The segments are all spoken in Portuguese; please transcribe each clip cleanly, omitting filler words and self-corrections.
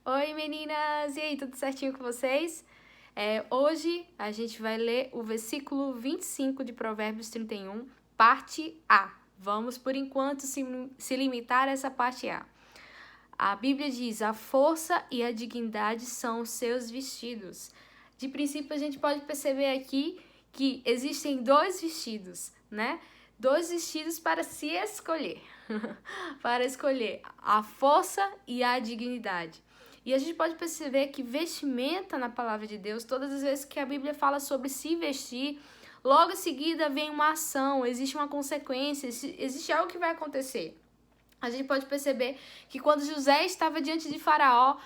Oi meninas, e aí, tudo certinho com vocês? Hoje a gente vai ler o versículo 25 de Provérbios 31, parte A. Vamos por enquanto se limitar a essa parte A. A Bíblia diz: a força e a dignidade são os seus vestidos. De princípio, a gente pode perceber aqui que existem dois vestidos, né? Dois vestidos para se escolher. Para escolher a força e a dignidade. E a gente pode perceber que vestimenta na palavra de Deus, todas as vezes que a Bíblia fala sobre se vestir, logo em seguida vem uma ação, existe uma consequência, existe algo que vai acontecer. A gente pode perceber que quando José estava diante de Faraó,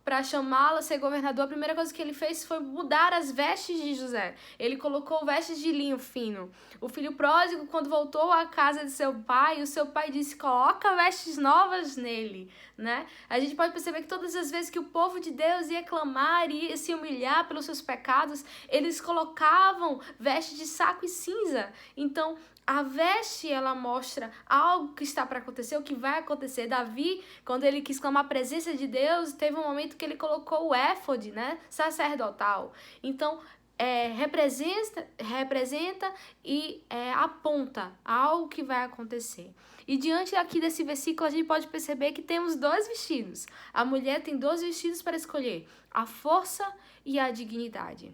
para chamá-lo a ser governador, a primeira coisa que ele fez foi mudar as vestes de José. Ele colocou vestes de linho fino. O filho pródigo, quando voltou à casa de seu pai, o seu pai disse: coloca vestes novas nele, né? A gente pode perceber que todas as vezes que o povo de Deus ia clamar e ia se humilhar pelos seus pecados, eles colocavam vestes de saco e cinza. Então, a veste, ela mostra algo que está para acontecer, o que vai acontecer. Davi, quando ele quis clamar a presença de Deus, teve um momento que ele colocou o éfode, né, sacerdotal. Então, representa e aponta algo que vai acontecer. E diante aqui desse versículo, a gente pode perceber que temos dois vestidos. A mulher tem dois vestidos para escolher: a força e a dignidade.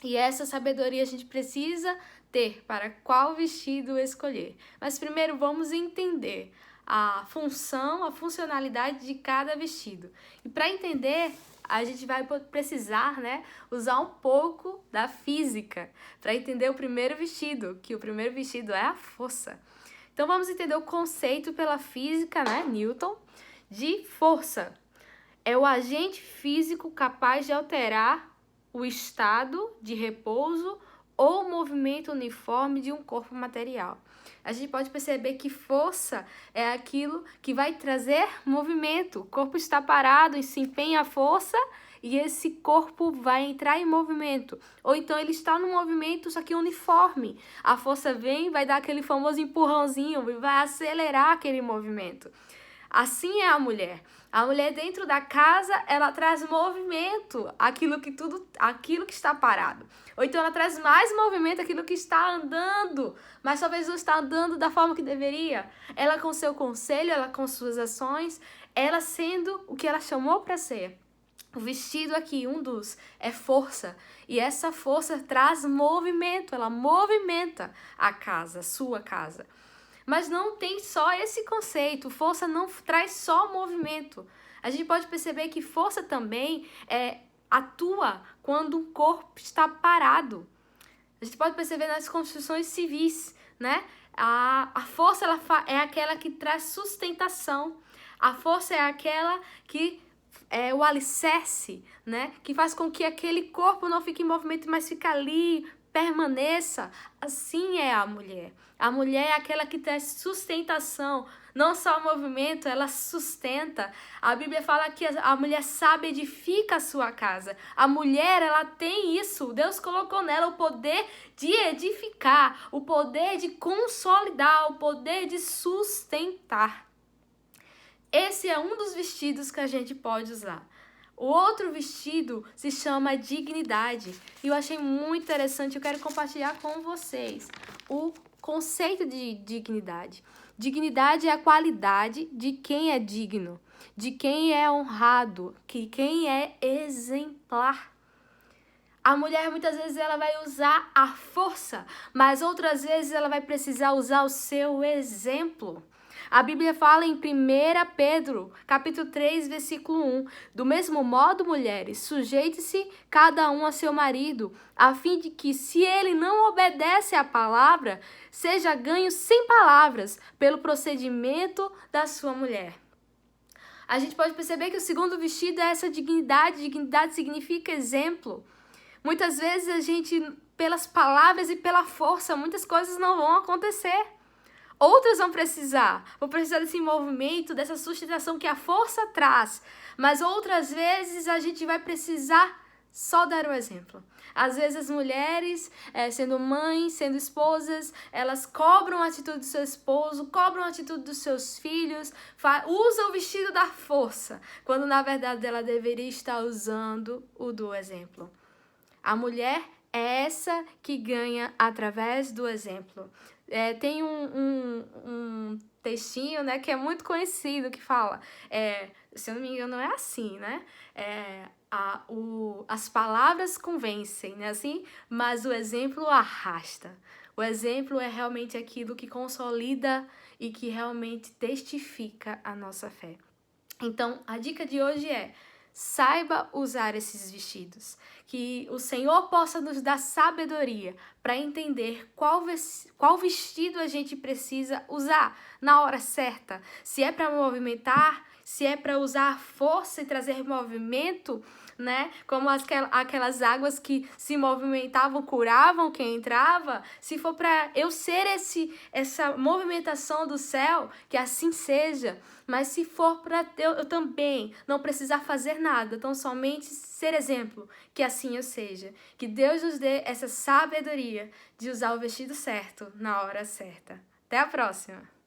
E essa sabedoria a gente precisa ter para qual vestido escolher. Mas primeiro vamos entender a função, a funcionalidade de cada vestido. E para entender, a gente vai precisar, usar um pouco da física para entender o primeiro vestido, que o primeiro vestido é a força. Então vamos entender o conceito pela física, Newton, de força. É o agente físico capaz de alterar o estado de repouso ou movimento uniforme de um corpo material. A gente pode perceber que força é aquilo que vai trazer movimento. O corpo está parado e se empenha a força e esse corpo vai entrar em movimento. Ou então ele está no movimento, só que uniforme. A força vem, vai dar aquele famoso empurrãozinho e vai acelerar aquele movimento. Assim é a mulher. A mulher dentro da casa, ela traz movimento aquilo que está parado. Ou então ela traz mais movimento aquilo que está andando, mas talvez não está andando da forma que deveria. Ela com seu conselho, ela com suas ações, ela sendo o que ela chamou para ser. O vestido aqui, um dos, é força. E essa força traz movimento, ela movimenta a casa, a sua casa. Mas não tem só esse conceito, força não traz só movimento. A gente pode perceber que força também atua quando o corpo está parado. A gente pode perceber nas construções civis, né? A força é aquela que traz sustentação. A força é aquela que é o alicerce, né? Que faz com que aquele corpo não fique em movimento, mas fique ali, permaneça. Assim é a mulher. A mulher é aquela que traz sustentação, não só o movimento, ela sustenta. A Bíblia fala que a mulher sábia edifica a sua casa. A mulher, ela tem isso. Deus colocou nela o poder de edificar, o poder de consolidar, o poder de sustentar. Esse é um dos vestidos que a gente pode usar. O outro vestido se chama dignidade. E eu achei muito interessante, eu quero compartilhar com vocês o conceito de dignidade. Dignidade é a qualidade de quem é digno, de quem é honrado, de quem é exemplar. A mulher muitas vezes ela vai usar a força, mas outras vezes ela vai precisar usar o seu exemplo. A Bíblia fala em 1 Pedro, capítulo 3, versículo 1. Do mesmo modo, mulheres, sujeite-se cada um a seu marido, a fim de que, se ele não obedece à palavra, seja ganho sem palavras pelo procedimento da sua mulher. A gente pode perceber que o segundo vestido é essa dignidade. Dignidade significa exemplo. Muitas vezes a gente, pelas palavras e pela força, muitas coisas não vão acontecer. Outras vão precisar desse movimento, dessa sustentação que a força traz. Mas outras vezes a gente vai precisar só dar o exemplo. Às vezes as mulheres, sendo mães, sendo esposas, elas cobram a atitude do seu esposo, cobram a atitude dos seus filhos, usam o vestido da força, quando na verdade ela deveria estar usando o do exemplo. A mulher é essa que ganha através do exemplo. Tem um textinho, né, que é muito conhecido, que fala, se eu não me engano é assim, né, as palavras convencem, né, assim, mas o exemplo arrasta. O exemplo é realmente aquilo que consolida e que realmente testifica a nossa fé. Então, a dica de hoje é: saiba usar esses vestidos, que o Senhor possa nos dar sabedoria para entender qual vestido a gente precisa usar na hora certa. Se é para movimentar, se é para usar força e trazer movimento, né? Como aquelas águas que se movimentavam, curavam quem entrava. Se for para eu ser essa movimentação do céu, que assim seja. Mas se for para eu também não precisar fazer nada, tão somente ser exemplo, que assim eu seja. Que Deus nos dê essa sabedoria de usar o vestido certo na hora certa. Até a próxima!